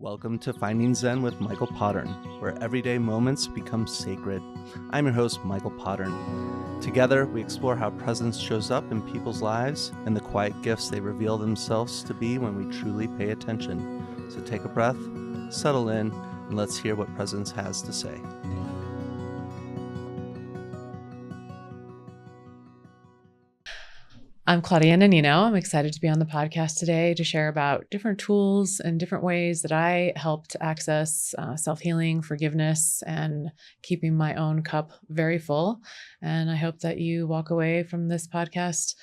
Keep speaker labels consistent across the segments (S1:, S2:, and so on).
S1: Welcome to Finding Zen with Michael Pottern, where everyday moments become sacred. I'm your host, Michael Pottern. Together, we explore how presence shows up in people's lives and the quiet gifts they reveal themselves to be when we truly pay attention. So take a breath, settle in, and let's hear what presence has to say.
S2: I'm Claudia Nannino. I'm excited to be on the podcast today to share about different tools and different ways that I help to access self-healing, forgiveness, and keeping my own cup very full. And I hope that you walk away from this podcast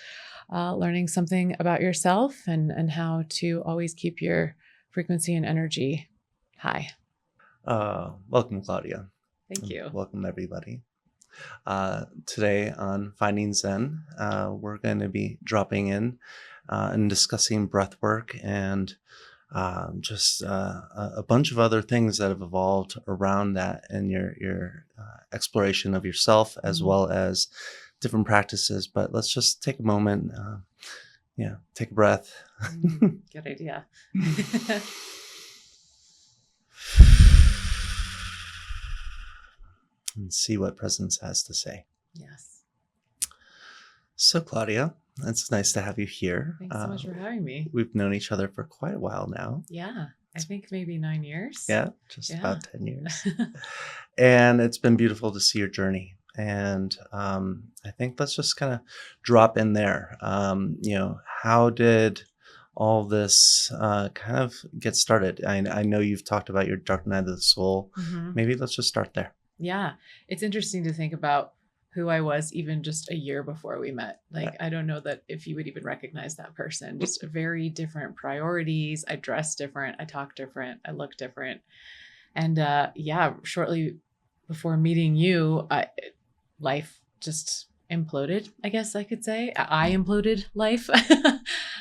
S2: learning something about yourself and how to always keep your frequency and energy high.
S1: Welcome, Claudia.
S2: Thank you.
S1: Welcome, everybody. Today on Finding Zen, we're going to be dropping in and discussing breathwork and just a bunch of other things that have evolved around that and your exploration of yourself as well as different practices. But let's just take a moment, take a breath.
S2: Good idea.
S1: And see what presence has to say.
S2: Yes.
S1: So, Claudia, it's nice to have you here.
S2: Thanks so much for having me.
S1: We've known each other for quite a while now.
S2: Yeah, I think maybe 9 years.
S1: Yeah, about 10 years. And it's been beautiful to see your journey. And I think let's just kind of drop in there. How did all this kind of get started? I know you've talked about your dark night of the soul. Mm-hmm. Maybe let's just start there.
S2: Yeah, it's interesting to think about who I was even just a year before we met. I don't know that if you would even recognize that person. Just very different priorities. I dress different. I talk different. I look different. And shortly before meeting you, life just imploded, I guess I could say. I imploded life.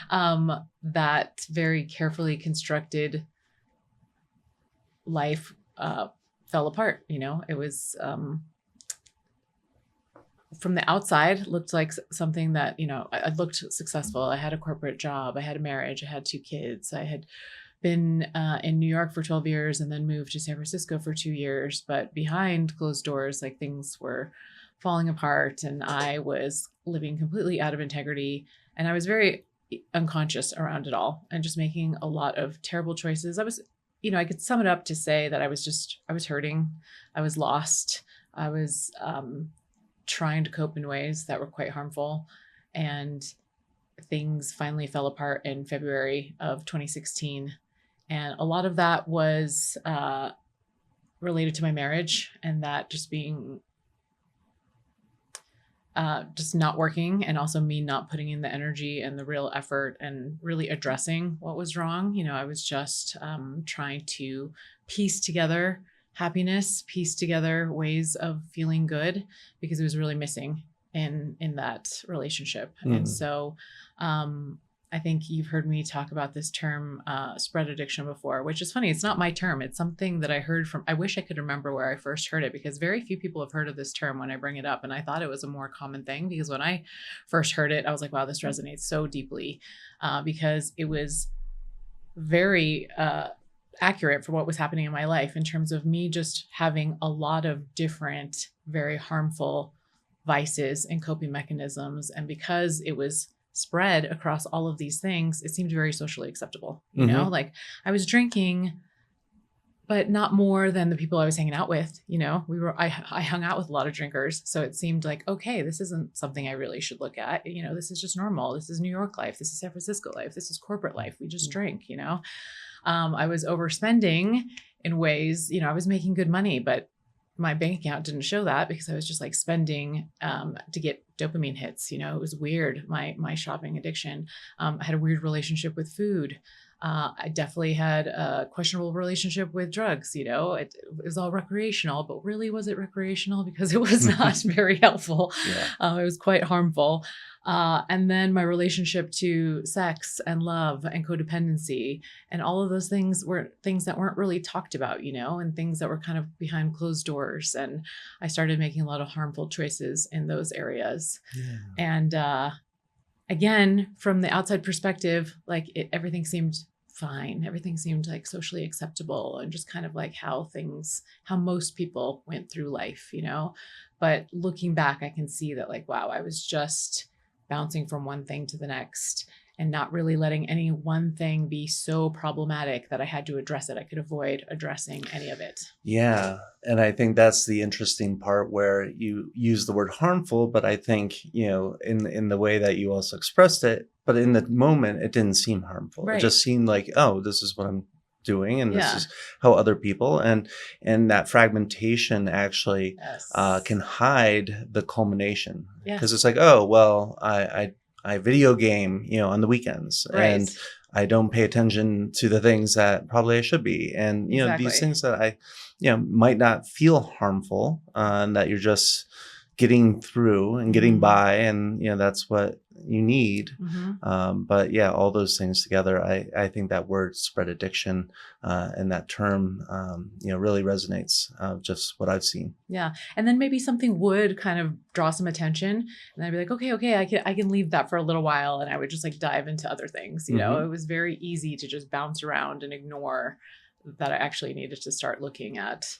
S2: That very carefully constructed life fell apart. It was from the outside looked like something that, I looked successful. I had a corporate job. I had a marriage. I had 2 kids. I had been in New York for 12 years and then moved to San Francisco for 2 years. But behind closed doors, things were falling apart and I was living completely out of integrity. And I was very unconscious around it all and just making a lot of terrible choices. I could sum it up to say that I was hurting. I was lost. I was trying to cope in ways that were quite harmful. And things finally fell apart in February of 2016. And a lot of that was related to my marriage and that just being just not working, and also me not putting in the energy and the real effort and really addressing what was wrong. I was just trying to piece together happiness, piece together ways of feeling good, because it was really missing in that relationship. And so I think you've heard me talk about this term spread addiction before, which is funny. It's not my term. It's something that I heard from, I wish I could remember where I first heard it, because very few people have heard of this term when I bring it up. And I thought it was a more common thing, because when I first heard it, I was like, wow, this resonates so deeply, because it was very accurate for what was happening in my life in terms of me just having a lot of different, very harmful vices and coping mechanisms. And because it was spread across all of these things, it seemed very socially acceptable. I was drinking, but not more than the people I was hanging out with. I hung out with a lot of drinkers. So it seemed like, okay, this isn't something I really should look at. This is just normal. This is New York life. This is San Francisco life. This is corporate life. We just drink, I was overspending in ways, I was making good money, but my bank account didn't show that because I was just spending to get dopamine hits. It was weird. My shopping addiction. I had a weird relationship with food. I definitely had a questionable relationship with drugs. It was all recreational, but really, was it recreational? Because it was not very helpful. Yeah. It was quite harmful. And then my relationship to sex and love and codependency and all of those things were things that weren't really talked about, and things that were kind of behind closed doors. And I started making a lot of harmful choices in those areas. Yeah. And again, from the outside perspective, everything seemed fine. Everything seemed like socially acceptable and just kind of like how most people went through life, But looking back, I can see that like, wow, I was just bouncing from one thing to the next and not really letting any one thing be so problematic that I had to address it. I could avoid addressing any of it.
S1: Yeah. And I think that's the interesting part where you use the word harmful, but I think, in the way that you also expressed it, but in the moment, it didn't seem harmful. It
S2: Right.
S1: just seemed like, oh, this is what I'm doing, and this
S2: Yeah.
S1: is how other people, and that fragmentation actually
S2: Yes.
S1: can hide the culmination,
S2: Yeah.
S1: because it's like, oh, well, I video game, on the weekends,
S2: Right.
S1: and I don't pay attention to the things that probably I should be. And, these
S2: Exactly.
S1: things that I, might not feel harmful, and that you're just getting through and getting by. And, that's what you need. But yeah, all those things together, I think that word spread addiction, and that term, really resonates, just what I've seen.
S2: Yeah. And then maybe something would kind of draw some attention and I'd be like, okay, I can leave that for a little while. And I would just like dive into other things. It was very easy to just bounce around and ignore that I actually needed to start looking at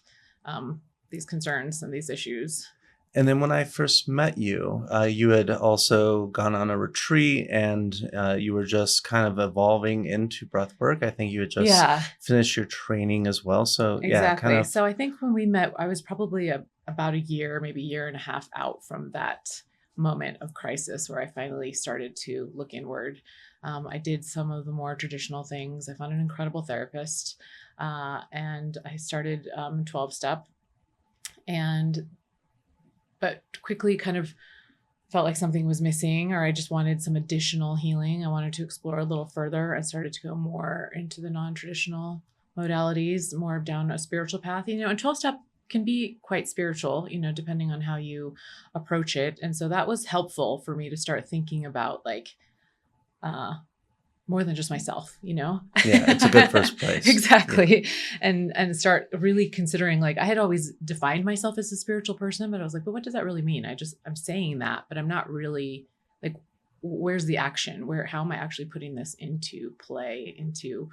S2: these concerns and these issues.
S1: And then when I first met you, you had also gone on a retreat, and you were just kind of evolving into breath work. I think you had just finished your training as well. So
S2: exactly.
S1: yeah, kind of.
S2: So I think when we met, I was probably about a year, maybe a year and a half out from that moment of crisis where I finally started to look inward. I did some of the more traditional things. I found an incredible therapist, and I started 12-step, but quickly kind of felt like something was missing, or I just wanted some additional healing. I wanted to explore a little further. I started to go more into the non-traditional modalities, more down a spiritual path, and 12-step can be quite spiritual, depending on how you approach it. And so that was helpful for me to start thinking about like, more than just myself,
S1: Yeah, it's a good first place.
S2: Exactly. Yeah. And start really considering, like, I had always defined myself as a spiritual person, but I was like, but what does that really mean? I'm saying that, but I'm not really like, where's the action? How am I actually putting this into play, into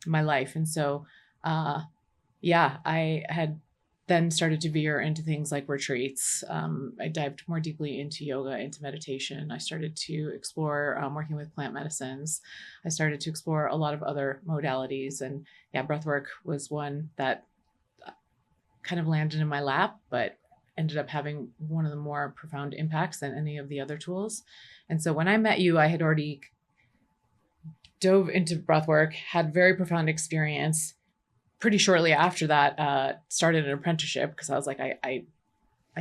S2: my life? And so, I had then started to veer into things like retreats. I dived more deeply into yoga, into meditation. I started to explore working with plant medicines. I started to explore a lot of other modalities. And breathwork was one that kind of landed in my lap, but ended up having one of the more profound impacts than any of the other tools. And so when I met you, I had already dove into breathwork, had very profound experience. Pretty shortly after that, started an apprenticeship because I was like, I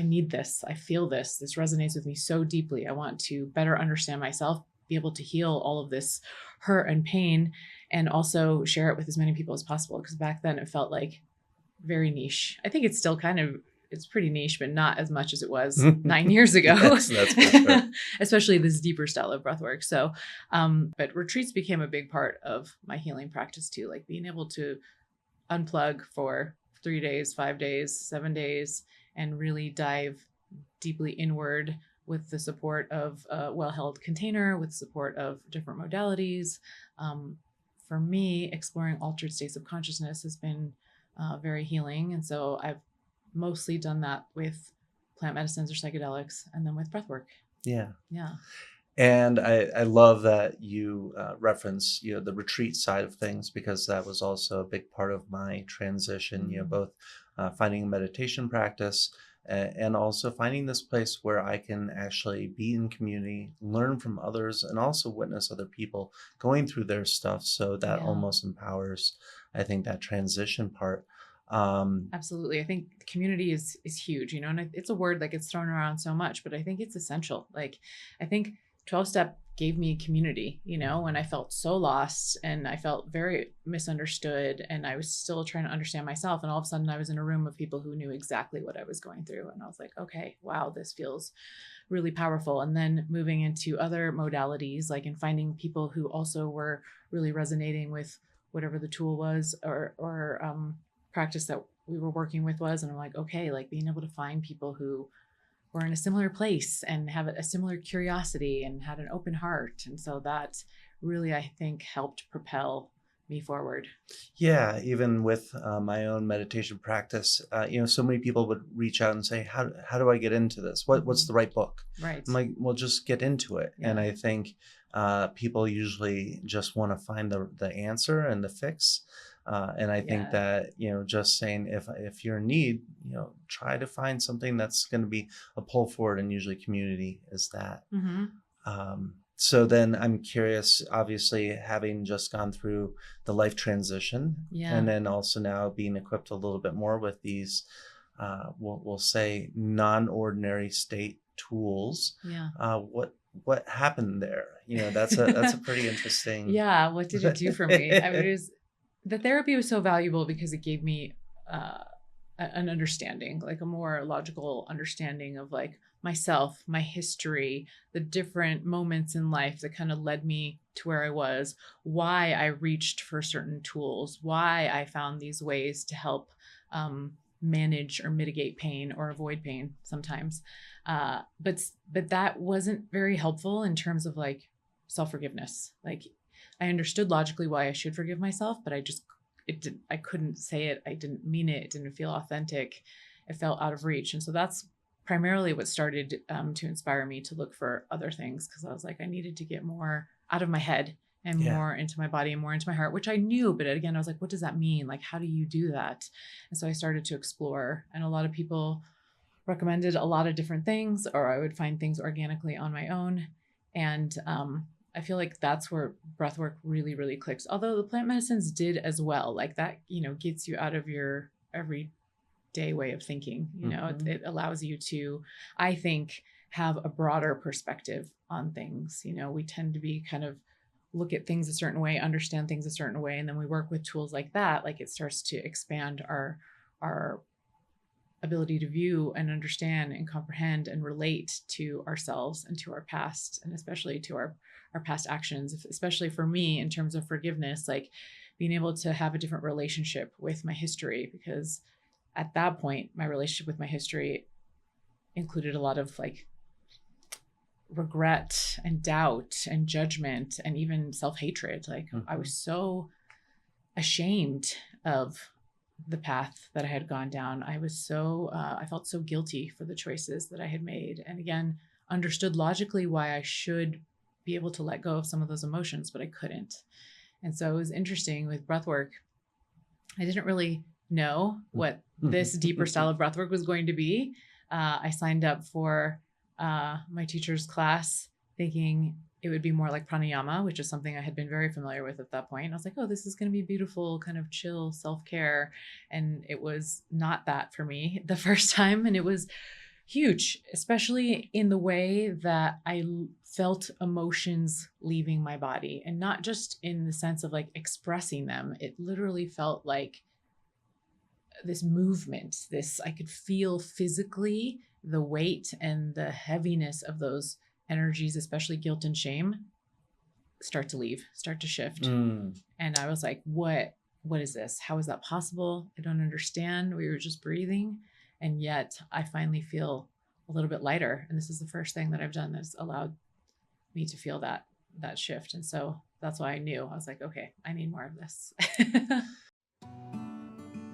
S2: need this. I feel this. This resonates with me so deeply. I want to better understand myself, be able to heal all of this hurt and pain, and also share it with as many people as possible. Because back then it felt like very niche. I think it's still it's pretty niche, but not as much as it was 9 years ago.
S1: Yes, that's for sure.
S2: Especially this deeper style of breathwork. So, but retreats became a big part of my healing practice too, like being able to unplug for 3 days, 5 days, 7 days, and really dive deeply inward with the support of a well-held container, with support of different modalities. For me, exploring altered states of consciousness has been very healing. And so I've mostly done that with plant medicines or psychedelics, and then with breathwork.
S1: Yeah.
S2: Yeah.
S1: And I love that you reference, the retreat side of things, because that was also a big part of my transition, both finding a meditation practice and also finding this place where I can actually be in community, learn from others, and also witness other people going through their stuff. So that almost empowers, I think, that transition part.
S2: Absolutely. I think community is huge, and it's a word that gets thrown around so much, but I think it's essential. Like, I think 12-step gave me community, when I felt so lost and I felt very misunderstood and I was still trying to understand myself. And all of a sudden I was in a room of people who knew exactly what I was going through. And I was like, okay, wow, this feels really powerful. And then moving into other modalities, like in finding people who also were really resonating with whatever the tool was or practice that we were working with was. And I'm like, okay, like being able to find people who were in a similar place and have a similar curiosity and had an open heart. And so that really, I think, helped propel me forward.
S1: Yeah, even with my own meditation practice, so many people would reach out and say, "How do I get into this? What's the right book?"
S2: Right.
S1: I'm like, "Well, just get into it." And
S2: Yeah.
S1: I think people usually just want to find the answer and the fix. And I think
S2: Yeah.
S1: that just saying if you're in need, try to find something that's going to be a pull forward, and usually community is that.
S2: Mm-hmm.
S1: So then I'm curious, obviously, having just gone through the life transition, and
S2: Yeah.
S1: then also now being equipped a little bit more with these, we'll say, non-ordinary state tools.
S2: Yeah.
S1: What happened there? That's a pretty interesting.
S2: Yeah. What did it do for me? I mean, the therapy was so valuable because it gave me uh, an understanding, like a more logical understanding of like myself, my history, the different moments in life that kind of led me to where I was, why I reached for certain tools, why I found these ways to help manage or mitigate pain or avoid pain sometimes. But that wasn't very helpful in terms of like self-forgiveness. Like I understood logically why I should forgive myself, but I couldn't say it. I didn't mean it. It didn't feel authentic. It felt out of reach. And so that's primarily what started to inspire me to look for other things, because I was like, I needed to get more out of my head and
S1: Yeah.
S2: more into my body and more into my heart, which I knew. But again, I was like, what does that mean? Like, how do you do that? And so I started to explore, and a lot of people recommended a lot of different things, or I would find things organically on my own. And I feel like that's where breathwork really, really clicks. Although the plant medicines did as well, like that, gets you out of your everyday way of thinking.
S1: Mhm.
S2: It allows you to, I think, have a broader perspective on things. We tend to be kind of look at things a certain way, understand things a certain way, and then we work with tools like that. Like it starts to expand our ability to view and understand and comprehend and relate to ourselves and to our past, and especially to our past actions, especially for me in terms of forgiveness, like being able to have a different relationship with my history, because at that point my relationship with my history included a lot of like regret and doubt and judgment and even self-hatred. Like I was so ashamed of the path that I had gone down. I felt so guilty for the choices that I had made. And again, understood logically why I should be able to let go of some of those emotions, but I couldn't. And so it was interesting with breathwork. I didn't really know what this deeper style of breathwork was going to be. I signed up for my teacher's class thinking it would be more like pranayama, which is something I had been very familiar with at that point. And I was like, oh, this is going to be beautiful, kind of chill self-care. And it was not that for me the first time. And it was huge, especially in the way that I felt emotions leaving my body, and not just in the sense of like expressing them. It literally felt like this movement, I could feel physically the weight and the heaviness of those energies, especially guilt and shame, start to leave, start to shift.
S1: Mm.
S2: And I was like, what is this? How is that possible? I don't understand. We were just breathing. And yet I finally feel a little bit lighter. And this is the first thing that I've done that's allowed me to feel that shift. And so that's why I knew. I was like, okay, I need more of this.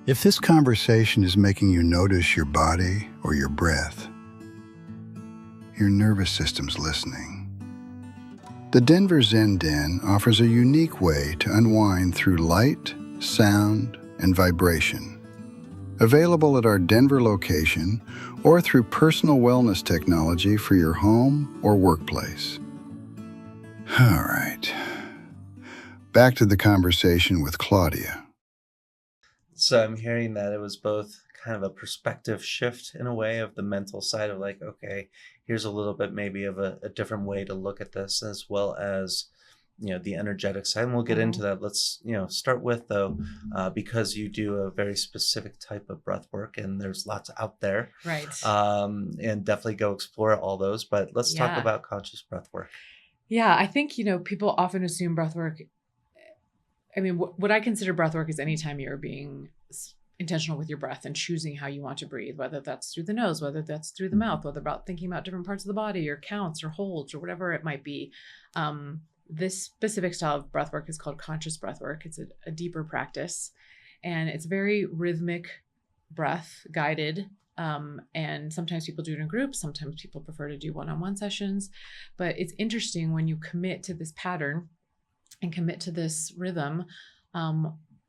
S3: If this conversation is making you notice your body or your breath, your nervous system's listening. The Denver Zen Den offers a unique way to unwind through light, sound, and vibration. Available at our Denver location or through personal wellness technology for your home or workplace. All right. Back to the conversation with Claudia.
S1: So I'm hearing that it was both kind of a perspective shift in a way of the mental side of like, okay, here's a little bit maybe of a different way to look at this, as well as, the energetic side. And we'll get into that. Let's, start with though, because you do a very specific type of breath work and there's lots out there.
S2: Right.
S1: And definitely go explore all those. But let's talk
S2: Yeah.
S1: about conscious breath work.
S2: Yeah, I think, people often assume breathwork. I mean, what I consider breathwork is anytime you're being intentional with your breath and choosing how you want to breathe, whether that's through the nose, whether that's through the mouth, whether about thinking about different parts of the body or counts or holds or whatever it might be. this specific style of breath work is called conscious breath work. It's a deeper practice, and it's very rhythmic breath guided. And sometimes people do it in groups. Sometimes people prefer to do one-on-one sessions, but it's interesting when you commit to this pattern and commit to this rhythm,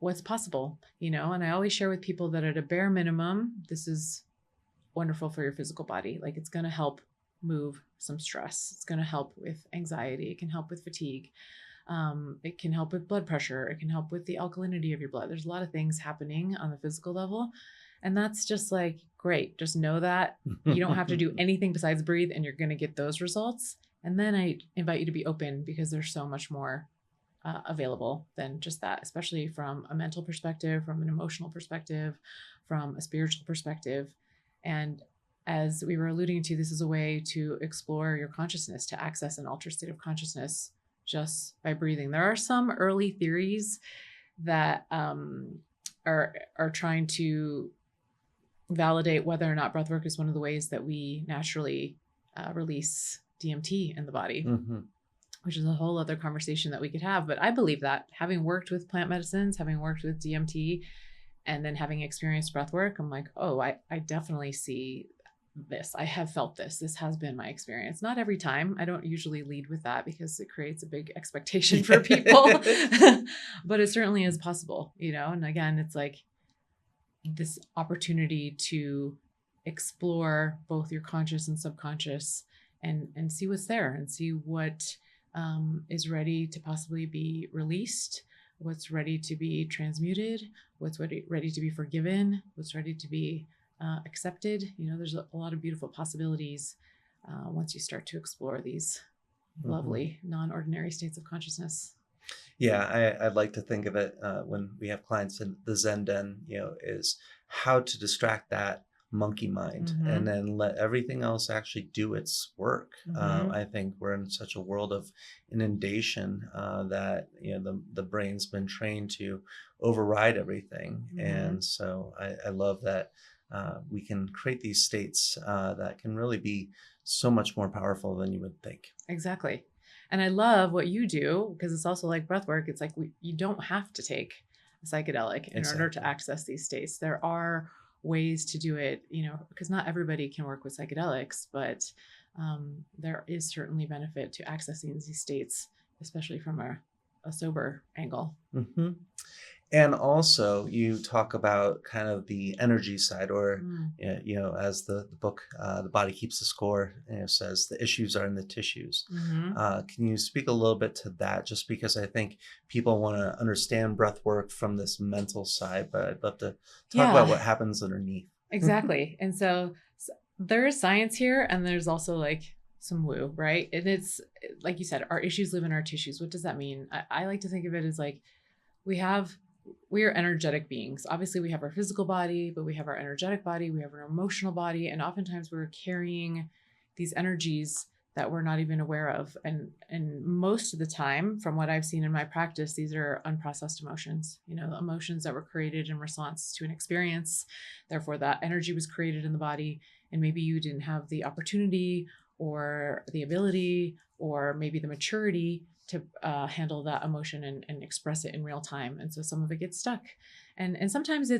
S2: what's possible, and I always share with people that at a bare minimum, this is wonderful for your physical body. Like, it's going to help move some stress. It's going to help with anxiety. It can help with fatigue. It can help with blood pressure. It can help with the alkalinity of your blood. There's a lot of things happening on the physical level. And that's just like, great. Just know that you don't have to do anything besides breathe, and you're going to get those results. And then I invite you to be open, because there's so much more available than just that, especially from a mental perspective, from an emotional perspective, from a spiritual perspective. And as we were alluding to, this is a way to explore your consciousness, to access an altered state of consciousness just by breathing. There are some early theories that are trying to validate whether or not breathwork is one of the ways that we naturally release DMT in the body, which is a whole other conversation that we could have. But I believe that, having worked with plant medicines, having worked with DMT, and then having experienced breathwork, I'm like, oh, I definitely see this. I have felt this. This has been my experience. Not every time. I don't usually lead with that because it creates a big expectation for people, but it certainly is possible, And again, it's like this opportunity to explore both your conscious and subconscious, and see what's there, and see what is ready to possibly be released, what's ready to be transmuted, what's ready to be forgiven, what's ready to be accepted. There's a lot of beautiful possibilities once you start to explore these lovely, non-ordinary states of consciousness.
S1: Yeah, I'd like to think of it when we have clients in the Zen Den, is how to distract that monkey mind and then let everything else actually do its work. I think we're in such a world of inundation that the brain's been trained to override everything, and so I love that we can create these states that can really be so much more powerful than you would think.
S2: Exactly. And I love what you do, because it's also like breath work. It's like you don't have to take a psychedelic in order to access these states. There are ways to do it, because not everybody can work with psychedelics, but there is certainly benefit to accessing these states, especially from a sober angle.
S1: And also, you talk about kind of the energy side, or as the book "The Body Keeps the Score" says, the issues are in the tissues. Can you speak a little bit to that? Just because I think people want to understand breath work from this mental side, but I'd love to talk about what happens underneath.
S2: Exactly. And so there is science here, and there's also like some woo, right? And it's like you said, our issues live in our tissues. What does that mean? I like to think of it as like we are energetic beings. Obviously, we have our physical body, but we have our energetic body, we have our emotional body, and oftentimes we're carrying these energies that we're not even aware of. And most of the time, from what I've seen in my practice, these are unprocessed emotions, emotions that were created in response to an experience. Therefore, that energy was created in the body, and maybe you didn't have the opportunity or the ability or maybe the maturity to handle that emotion and express it in real time. And so some of it gets stuck. And sometimes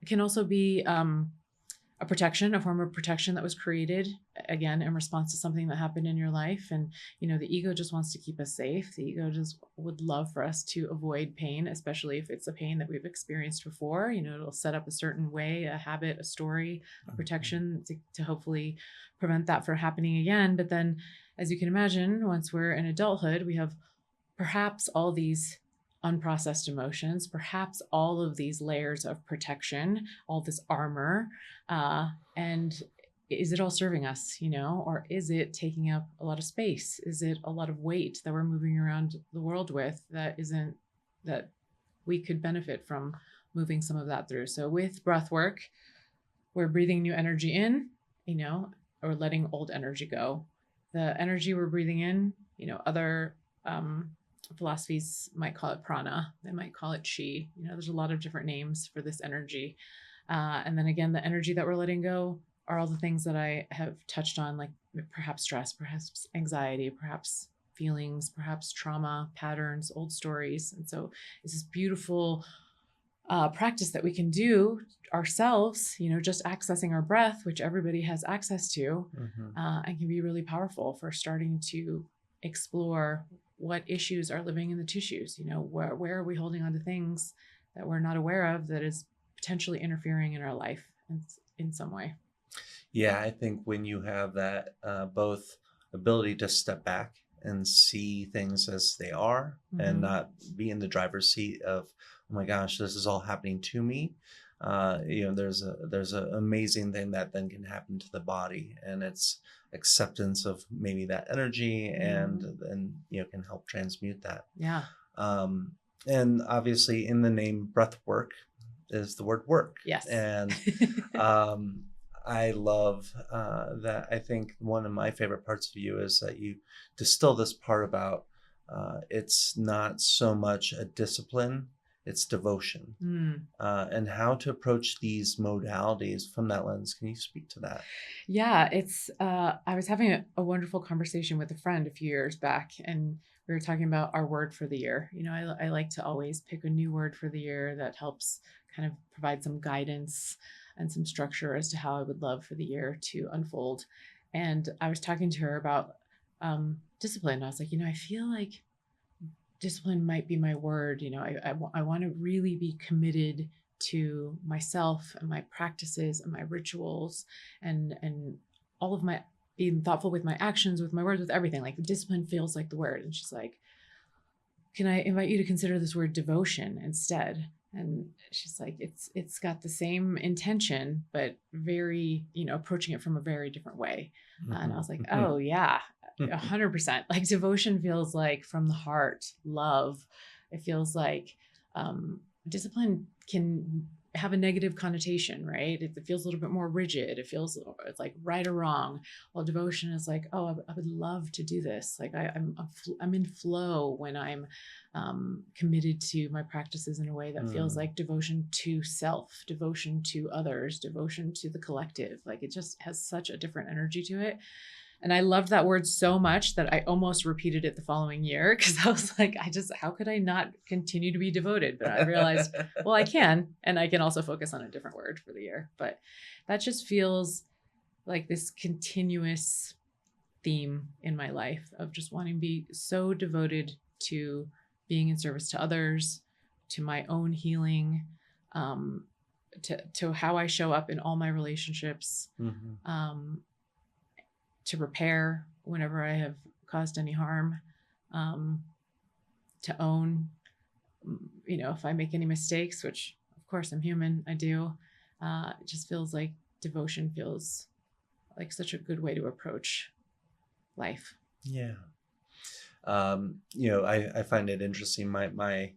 S2: can also be a protection, a form of protection that was created, again, in response to something that happened in your life. And, the ego just wants to keep us safe. The ego just would love for us to avoid pain, especially if it's a pain that we've experienced before. It'll set up a certain way, a habit, a story, a protection to hopefully prevent that from happening again. But then, as you can imagine, once we're in adulthood, we have perhaps all these unprocessed emotions, perhaps all of these layers of protection, all this armor. And is it all serving us, or is it taking up a lot of space? Is it a lot of weight that we're moving around the world with that we could benefit from moving some of that through? So with breath work, we're breathing new energy in, or letting old energy go. The energy we're breathing in, other philosophies might call it prana. They might call it chi. There's a lot of different names for this energy. And then again, the energy that we're letting go are all the things that I have touched on, like perhaps stress, perhaps anxiety, perhaps feelings, perhaps trauma patterns, old stories. And so it's this beautiful practice that we can do ourselves, just accessing our breath, which everybody has access to, and can be really powerful for starting to explore what issues are living in the tissues. Where are we holding on to things that we're not aware of that is potentially interfering in our life in some way.
S1: Yeah, I think when you have that both ability to step back and see things as they are and not be in the driver's seat of, oh my gosh, this is all happening to me. There's an amazing thing that then can happen to the body, and it's acceptance of maybe that energy and can help transmute that.
S2: Yeah.
S1: And obviously in the name Breathwork is the word work.
S2: Yes.
S1: And I love that. I think one of my favorite parts of you is that you distill this part about it's not so much a discipline, it's devotion, and how to approach these modalities from that lens. Can you speak to that?
S2: Yeah, I was having a wonderful conversation with a friend a few years back, and we were talking about our word for the year. I like to always pick a new word for the year that helps kind of provide some guidance and some structure as to how I would love for the year to unfold. And I was talking to her about discipline. I was like, I feel like discipline might be my word. I want to really be committed to myself and my practices and my rituals and all of my being thoughtful with my actions, with my words, with everything. Like discipline feels like the word. And she's like, can I invite you to consider this word devotion instead? And she's like, it's got the same intention, but very, approaching it from a very different way. And I was like, oh yeah, 100%. Like devotion feels like from the heart, love. It feels like discipline can have a negative connotation, right? It feels a little bit more rigid. It feels like right or wrong. While devotion is like, oh, I would love to do this. Like I'm in flow when I'm committed to my practices in a way that feels like devotion to self, devotion to others, devotion to the collective. Like it just has such a different energy to it. And I loved that word so much that I almost repeated it the following year because I was like, how could I not continue to be devoted? But I realized, well, I can, and I can also focus on a different word for the year. But that just feels like this continuous theme in my life of just wanting to be so devoted to being in service to others, to my own healing, to how I show up in all my relationships, to repair whenever I have caused any harm, to own, if I make any mistakes, which of course I'm human, I do. It just feels like devotion feels like such a good way to approach life.
S1: Yeah. I find it interesting. My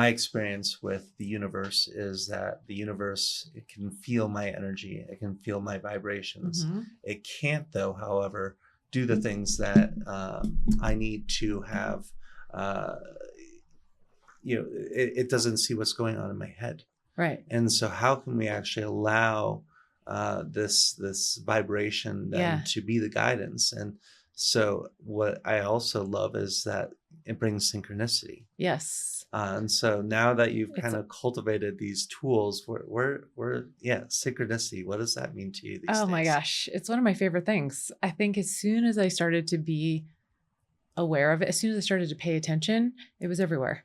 S1: experience with the universe is that the universe, it can feel my energy. It can feel my vibrations. It can't, though, however, do the things that I need to have. It doesn't see what's going on in my head.
S2: Right.
S1: And so how can we actually allow this vibration then to be the guidance? And so what I also love is that it brings synchronicity.
S2: Yes.
S1: And so now that you've kind of cultivated these tools, synchronicity, what does that mean to you these days?
S2: Oh my gosh. It's one of my favorite things. I think as soon as I started to be aware of it, as soon as I started to pay attention, it was everywhere.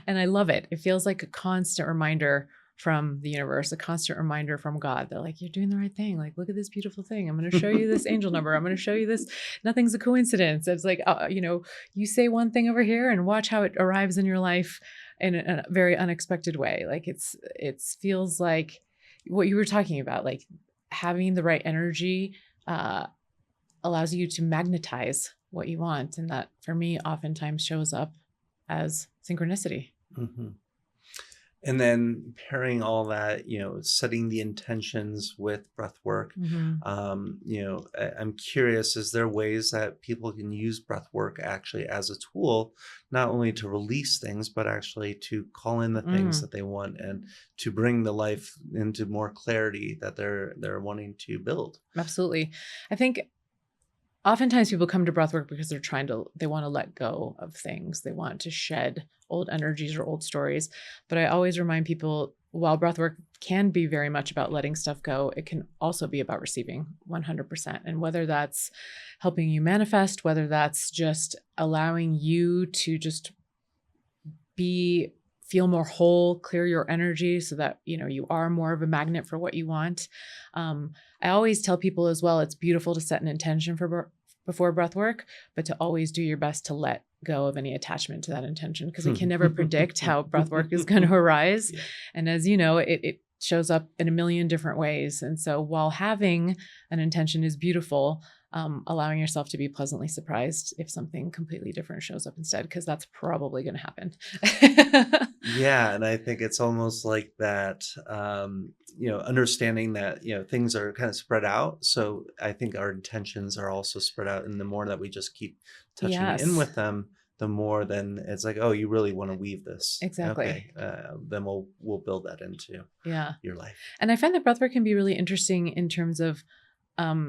S2: And I love it. It feels like a constant reminder from the universe, a constant reminder from God that like, you're doing the right thing. Like, look at this beautiful thing. I'm going to show you this angel number. I'm going to show you this. Nothing's a coincidence. It's like, you say one thing over here and watch how it arrives in your life in a very unexpected way. Like it feels like what you were talking about, like having the right energy allows you to magnetize what you want. And that for me oftentimes shows up as synchronicity.
S1: And then pairing all that, setting the intentions with breath work. I'm curious, is there ways that people can use breath work actually as a tool, not only to release things, but actually to call in the things that they want and to bring the life into more clarity that they're wanting to build?
S2: Absolutely. I think oftentimes people come to breathwork because they want to let go of things. They want to shed old energies or old stories. But I always remind people, while breathwork can be very much about letting stuff go, it can also be about receiving 100%. And whether that's helping you manifest, whether that's just allowing you to just feel more whole, clear your energy so that, you are more of a magnet for what you want. I always tell people as well, it's beautiful to set an intention before breath work, but to always do your best to let go of any attachment to that intention, because we can never predict how breath work is going to arise.
S1: Yeah.
S2: And as you know, it shows up in a million different ways. And so while having an intention is beautiful, allowing yourself to be pleasantly surprised if something completely different shows up instead, because that's probably going to happen.
S1: Yeah, and I think it's almost like that, understanding that, things are kind of spread out. So I think our intentions are also spread out. And the more that we just keep touching in
S2: Yes.
S1: with them, the more then it's like, oh, you really want to weave this.
S2: Exactly.
S1: Okay. Then we'll build that into your life.
S2: And I find that breathwork can be really interesting in terms of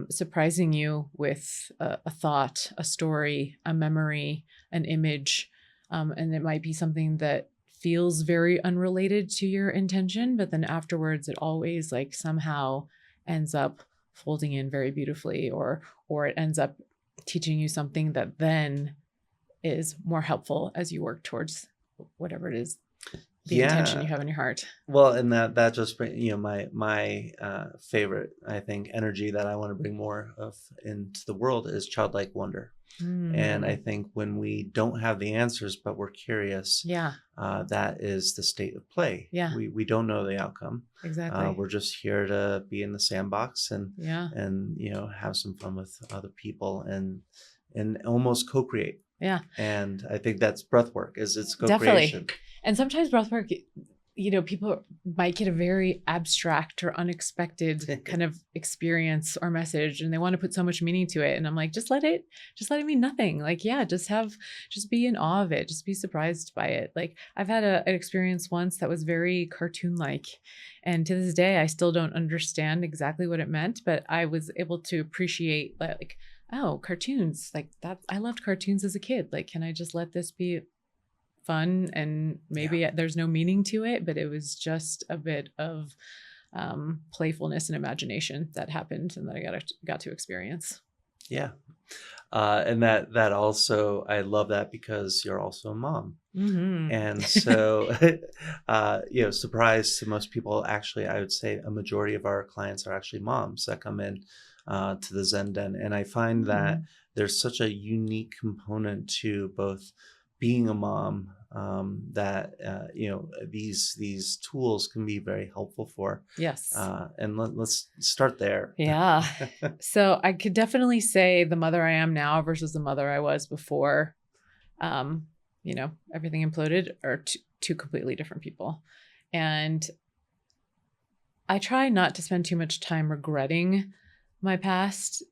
S2: surprising you with a thought, a story, a memory, an image. And it might be something that feels very unrelated to your intention, but then afterwards it always like somehow ends up folding in very beautifully, or it ends up teaching you something that then is more helpful as you work towards whatever it is, the intention you have in your heart.
S1: Well, and that just brings, my favorite, I think, energy that I want to bring more of into the world is childlike wonder. And I think when we don't have the answers, but we're curious, that is the state of play.
S2: Yeah.
S1: We don't know the outcome.
S2: Exactly.
S1: We're just here to be in the sandbox and have some fun with other people and almost co-create.
S2: Yeah.
S1: And I think that's breath work, is it's
S2: Definitely.
S1: co-creation.
S2: And sometimes breath work, people might get a very abstract or unexpected kind of experience or message, and they want to put so much meaning to it. And I'm like, just let it mean nothing. Like, just be in awe of it. Just be surprised by it. Like, I've had an experience once that was very cartoon-like. And to this day, I still don't understand exactly what it meant, but I was able to appreciate like, oh, cartoons, like that. I loved cartoons as a kid. Like, can I just let this be fun? And maybe there's no meaning to it, but it was just a bit of playfulness and imagination that happened and that I got to experience.
S1: Yeah. And that also, I love that because you're also a mom.
S2: Mm-hmm.
S1: And so, surprise to most people, actually, I would say a majority of our clients are actually moms that come in to the Zen Den. And I find that there's such a unique component to both being a mom that these tools can be very helpful for.
S2: Yes.
S1: And let's start there.
S2: Yeah. So I could definitely say the mother I am now versus the mother I was before, everything imploded, are two completely different people. And I try not to spend too much time regretting my past,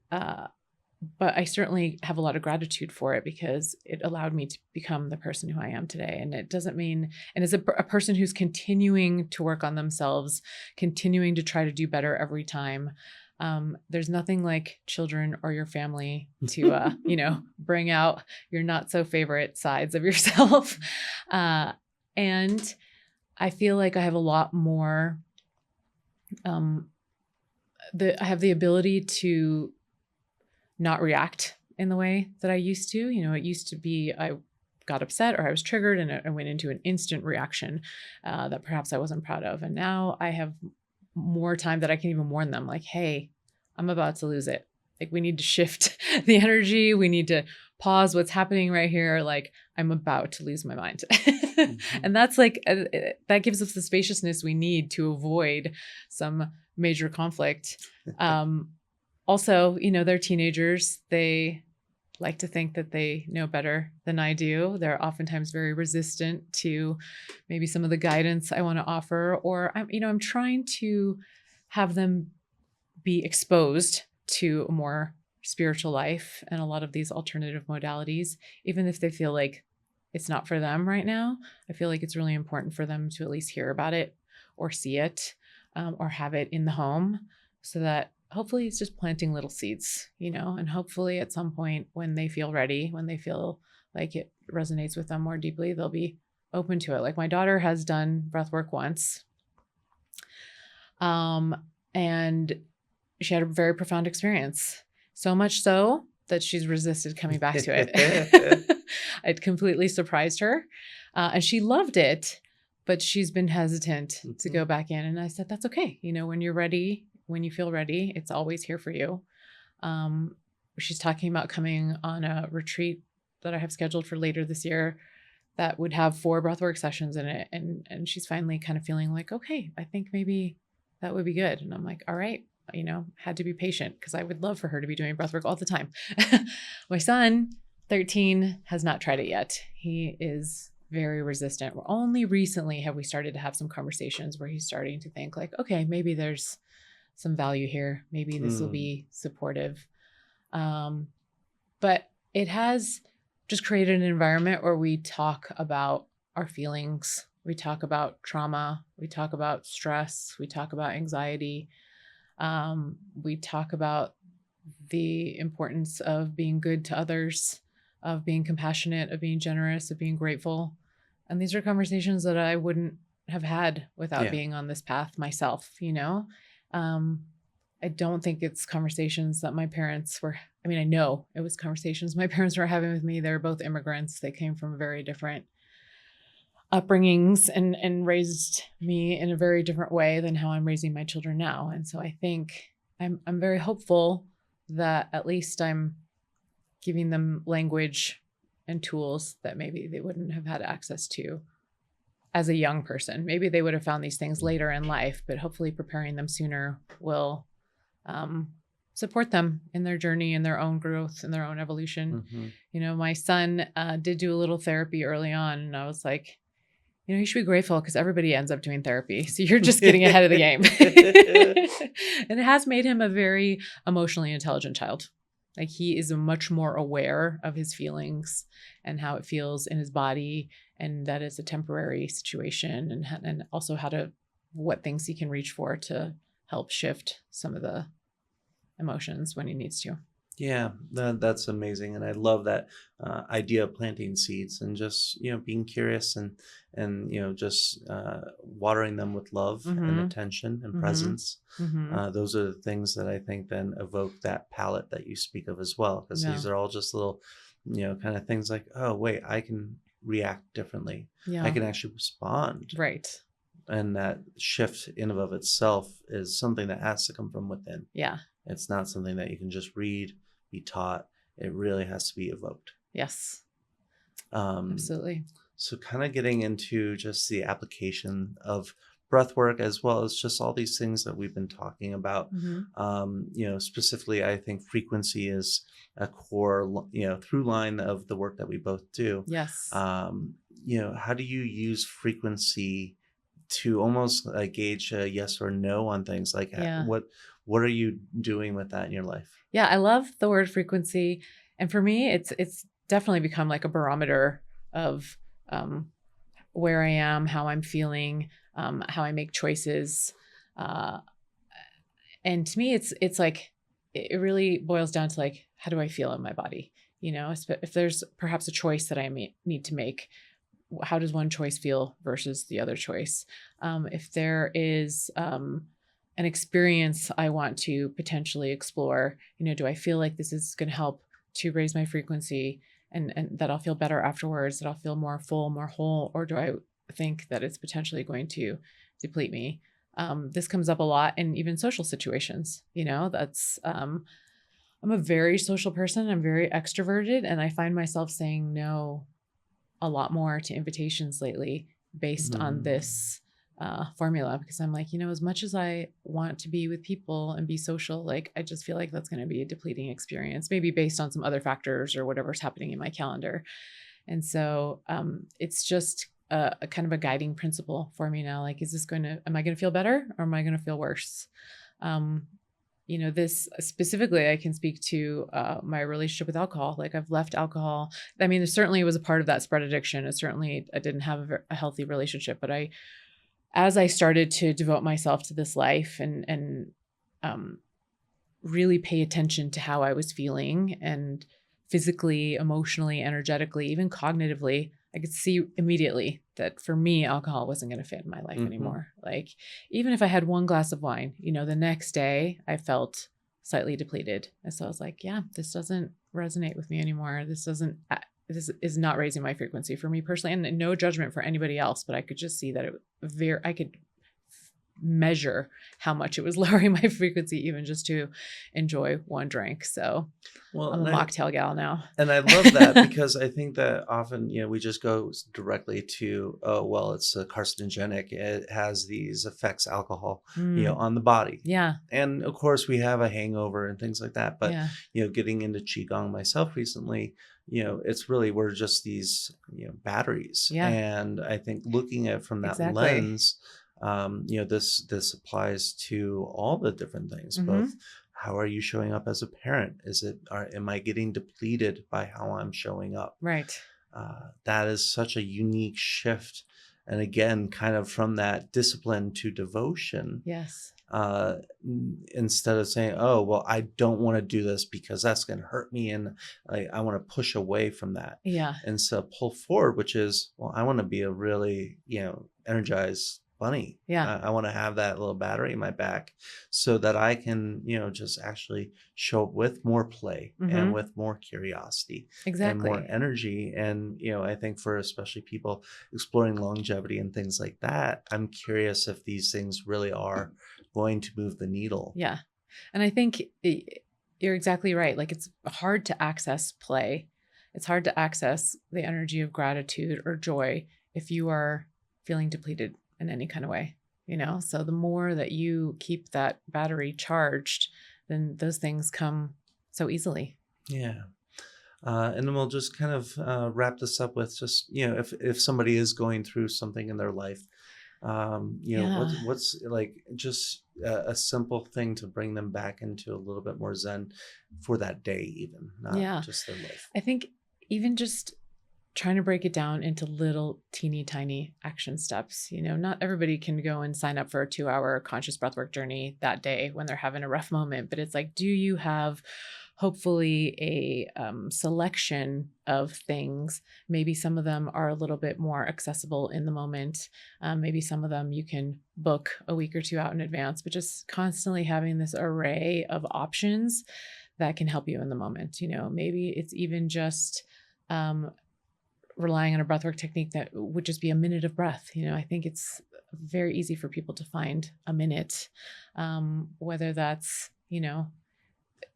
S2: but I certainly have a lot of gratitude for it because it allowed me to become the person who I am today. And it doesn't mean, and as a person who's continuing to work on themselves, continuing to try to do better every time, there's nothing like children or your family to, bring out your not so favorite sides of yourself. And I feel like I have a lot more, I have the ability to not react in the way that I used to. It used to be I got upset or I was triggered and I went into an instant reaction that perhaps I wasn't proud of. And now I have more time that I can even warn them, like, hey, I'm about to lose it. Like, we need to shift the energy. We need to pause what's happening right here. Like, I'm about to lose my mind. And that's like, that gives us the spaciousness we need to avoid some major conflict. Also, they're teenagers. They like to think that they know better than I do. They're oftentimes very resistant to maybe some of the guidance I want to offer, or I'm trying to have them be exposed to a more spiritual life and a lot of these alternative modalities, even if they feel like it's not for them right now. I feel like it's really important for them to at least hear about it or see it, or have it in the home, so that hopefully it's just planting little seeds, and hopefully at some point when they feel ready, when they feel like it resonates with them more deeply, they'll be open to it. Like my daughter has done breath work once. And she had a very profound experience. So much so that she's resisted coming back to it. It completely surprised her. And she loved it, but she's been hesitant to go back in. And I said, that's okay. When you're ready, when you feel ready, it's always here for you. She's talking about coming on a retreat that I have scheduled for later this year that would have 4 breathwork sessions in it. And she's finally kind of feeling like, okay, I think maybe that would be good. And I'm like, all right, had to be patient because I would love for her to be doing breathwork all the time. My son, 13, has not tried it yet. He is very resistant. Only recently have we started to have some conversations where he's starting to think like, okay, maybe there's some value here. Maybe this will be supportive. But it has just created an environment where we talk about our feelings. We talk about trauma. We talk about stress. We talk about anxiety. We talk about the importance of being good to others, of being compassionate, of being generous, of being grateful. And these are conversations that I wouldn't have had without being on this path myself, I don't think it's conversations that my parents were, I know it was conversations my parents were having with me. They're both immigrants. They came from very different upbringings and raised me in a very different way than how I'm raising my children now. And so I think I'm very hopeful that at least I'm giving them language and tools that maybe they wouldn't have had access to as a young person. Maybe they would have found these things later in life, but hopefully preparing them sooner will support them in their journey, in their own growth, in their own evolution. My son did do a little therapy early on, and I was like, you should be grateful because everybody ends up doing therapy. So you're just getting ahead of the game. And it has made him a very emotionally intelligent child. Like he is much more aware of his feelings and how it feels in his body, and that is a temporary situation, and also what things he can reach for to help shift some of the emotions when he needs to.
S1: Yeah, that's amazing. And I love that idea of planting seeds and just, being curious and just watering them with love and attention and presence. Those are the things that I think then evoke that palette that you speak of as well. Because these are all just little, kind of things like, oh, wait, I can react differently. I can actually respond.
S2: Right.
S1: And that shift in and of itself is something that has to come from within.
S2: Yeah.
S1: It's not something that you can just read, be taught. It really has to be evoked.
S2: Yes. Absolutely.
S1: So kind of getting into just the application of breath work as well as just all these things that we've been talking about. Specifically, I think frequency is a core, through line of the work that we both do.
S2: Yes.
S1: How do you use frequency to almost like gauge a yes or no on things? Like what are you doing with that in your life?
S2: Yeah, I love the word frequency. And for me, it's definitely become like a barometer of where I am, how I'm feeling, how I make choices. And to me, it's like, it really boils down to like, how do I feel in my body? If there's perhaps a choice that I need to make, how does one choice feel versus the other choice? If there is an experience I want to potentially explore, do I feel like this is going to help to raise my frequency and that I'll feel better afterwards, that I'll feel more full, more whole, or do I think that it's potentially going to deplete me? This comes up a lot in even social situations. That's I'm a very social person. I'm very extroverted, and I find myself saying no a lot more to invitations lately based on this formula, because I'm like, as much as I want to be with people and be social, like I just feel like that's going to be a depleting experience, maybe based on some other factors or whatever's happening in my calendar. And so it's just a kind of a guiding principle for me now. Like, am I going to feel better or am I going to feel worse? This specifically, I can speak to my relationship with alcohol. Like I've left alcohol. It certainly was a part of that spread addiction. I didn't have a healthy relationship, but as I started to devote myself to this life and really pay attention to how I was feeling, and physically, emotionally, energetically, even cognitively, I could see immediately that for me, alcohol wasn't going to fit in my life anymore. Like, even if I had one glass of wine, the next day I felt slightly depleted. And so I was like, yeah, this doesn't resonate with me anymore. This is not raising my frequency for me personally, and no judgment for anybody else, but I could just see that I could measure how much it was lowering my frequency, even just to enjoy one drink. So I'm a mocktail gal now.
S1: And I love that because I think that often, we just go directly to, oh, well, it's carcinogenic. It has these effects, alcohol, on the body.
S2: Yeah.
S1: And of course we have a hangover and things like that. But,
S2: Yeah.
S1: Getting into Qigong myself recently, it's really, we're just these, batteries.
S2: Yeah.
S1: And I think looking at it from that lens, this applies to all the different things, both how are you showing up as a parent? Am I getting depleted by how I'm showing up?
S2: Right.
S1: That is such a unique shift. And again, kind of from that discipline to devotion.
S2: Yes.
S1: Instead of saying, oh, well, I don't want to do this because that's going to hurt me. And I want to push away from that.
S2: Yeah.
S1: And so pull forward, which is, well, I want to be a really, energized bunny.
S2: Yeah.
S1: I want to have that little battery in my back so that I can, just actually show up with more play and with more curiosity.
S2: Exactly.
S1: And more energy. And, I think for especially people exploring longevity and things like that, I'm curious if these things really are going to move the needle.
S2: Yeah. And I think you're exactly right. Like, it's hard to access play. It's hard to access the energy of gratitude or joy if you are feeling depleted in any kind of way, so the more that you keep that battery charged, then those things come so easily.
S1: Yeah. And then we'll just kind of wrap this up with just, if somebody is going through something in their life, what's like just a simple thing to bring them back into a little bit more Zen for that day, even not just their life.
S2: I think even just trying to break it down into little teeny tiny action steps. Not everybody can go and sign up for a 2-hour conscious breathwork journey that day when they're having a rough moment. But it's like, do you have hopefully a selection of things? Maybe some of them are a little bit more accessible in the moment. Maybe some of them you can book a week or two out in advance, but just constantly having this array of options that can help you in the moment. Maybe it's even just relying on a breathwork technique that would just be a minute of breath. I think it's very easy for people to find a minute, whether that's,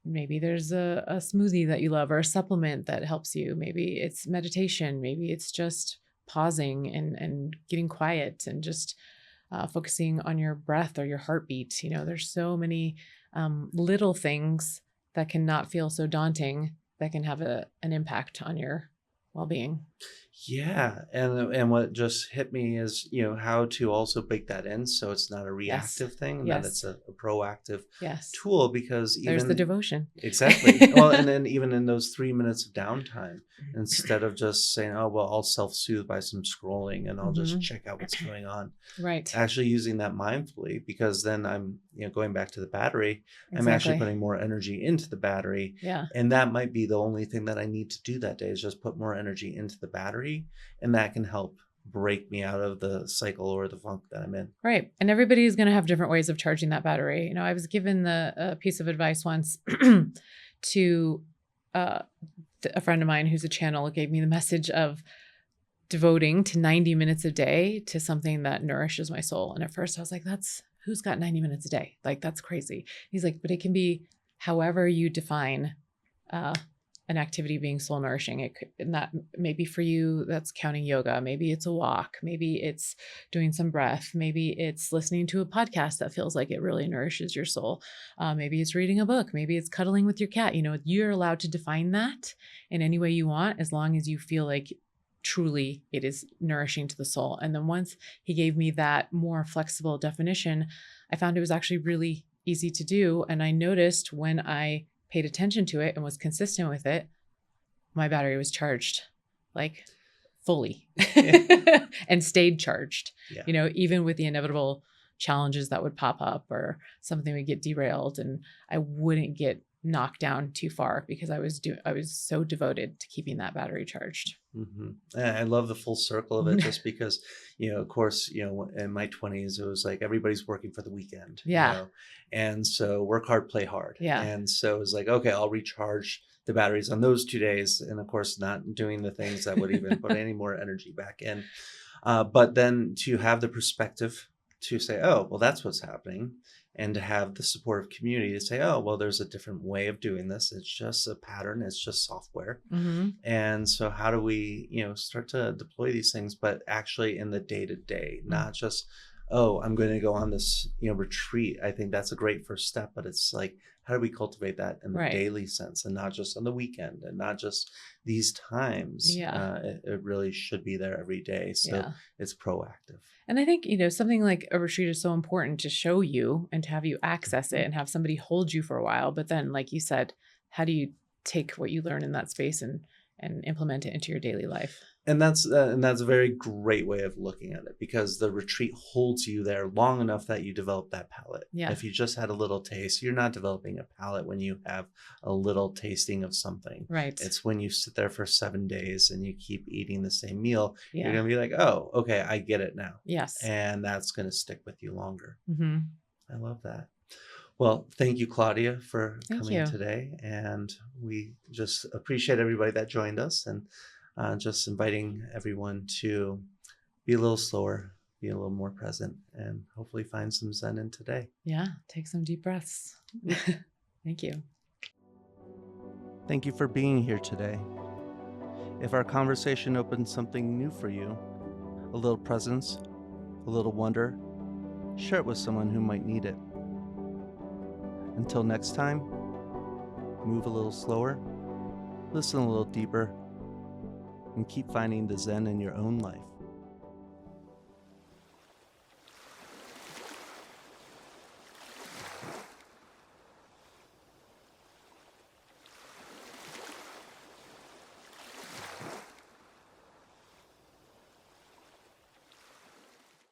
S2: maybe there's a smoothie that you love or a supplement that helps you. Maybe it's meditation. Maybe it's just pausing and getting quiet and just focusing on your breath or your heartbeat. There's so many little things that can not feel so daunting that can have an impact on your well-being.
S1: Yeah. And what just hit me is, how to also bake that in so it's not a reactive thing, that it's a proactive tool, because
S2: there's the devotion.
S1: Exactly. Well, and then even in those 3 minutes of downtime, instead of just saying, oh, well, I'll self-soothe by some scrolling and I'll just check out what's going on.
S2: Right.
S1: Actually using that mindfully, because then I'm, going back to the battery, I'm actually putting more energy into the battery.
S2: Yeah.
S1: And that might be the only thing that I need to do that day, is just put more energy into the battery. And that can help break me out of the cycle or the funk that I'm in.
S2: Right. And everybody is going to have different ways of charging that battery. I was given a piece of advice once to a friend of mine who's a channel gave me the message of devoting to 90 minutes a day to something that nourishes my soul. And at first I was like, who's got 90 minutes a day? Like, that's crazy. He's like, but it can be however you define an activity being soul nourishing. And that maybe for you, that's counting yoga. Maybe it's a walk. Maybe it's doing some breath. Maybe it's listening to a podcast that feels like it really nourishes your soul. Maybe it's reading a book. Maybe it's cuddling with your cat. You're allowed to define that in any way you want, as long as you feel like truly it is nourishing to the soul. And then once he gave me that more flexible definition, I found it was actually really easy to do. And I noticed when I paid attention to it and was consistent with it, my battery was charged like fully and stayed charged, even with the inevitable challenges that would pop up or something would get derailed, and I wouldn't get knocked down too far because I was so devoted to keeping that battery charged.
S1: And I love the full circle of it, just because, of course, in my 20s, it was like everybody's working for the weekend,
S2: Yeah.
S1: and so work hard, play hard.
S2: Yeah.
S1: And so it was like, okay, I'll recharge the batteries on those 2 days. And of course, not doing the things that would even put any more energy back in. But then to have the perspective to say, oh, well, that's what's happening. And to have the supportive community to say, oh, well, there's a different way of doing this. It's just a pattern. It's just software. And so how do we, start to deploy these things, but actually in the day to day, not just, oh, I'm going to go on this, retreat. I think that's a great first step, but it's like, how do we cultivate that in the daily sense, and not just on the weekend, and not just these times? It really should be there every day. So it's proactive.
S2: And I think, something like a retreat is so important to show you and to have you access it and have somebody hold you for a while. But then, like you said, how do you take what you learn in that space and implement it into your daily life? And
S1: that's a very great way of looking at it, because the retreat holds you there long enough that you develop that palate.
S2: Yeah.
S1: If you just had a little taste, you're not developing a palate when you have a little tasting of something.
S2: Right.
S1: It's when you sit there for 7 days and you keep eating the same meal, you're going to be like, oh, okay, I get it now.
S2: Yes.
S1: And that's going to stick with you longer. I love that. Well, thank you, Claudia, for coming today. And we just appreciate everybody that joined us, and just inviting everyone to be a little slower, be a little more present, and hopefully find some Zen in today.
S2: Yeah, take some deep breaths. Thank you.
S1: Thank you for being here today. If our conversation opened something new for you, a little presence, a little wonder, share it with someone who might need it. Until next time, move a little slower, listen a little deeper, and keep finding the Zen in your own life.